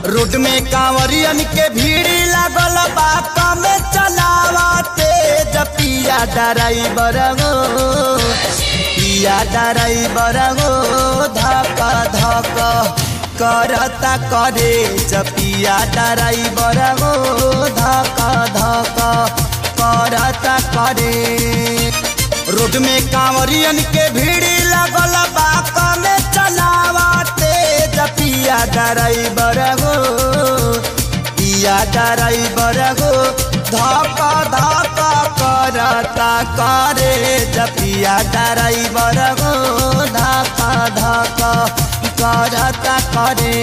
Road में कांवरियन के भीड़ लागल बात में चलावते पिया ड्राइवर गो पिया ड्राइवर गो धक धक करता करे पिया ड्राइवर गो धक धक करता करे। रोड में कांवरियन के भीड़ लागल बात में चलावते पिया ड्राइवर गो पिया ड्राइवर गो धक धक करता करे पिया ड्राइवर गो धक धक करता करे।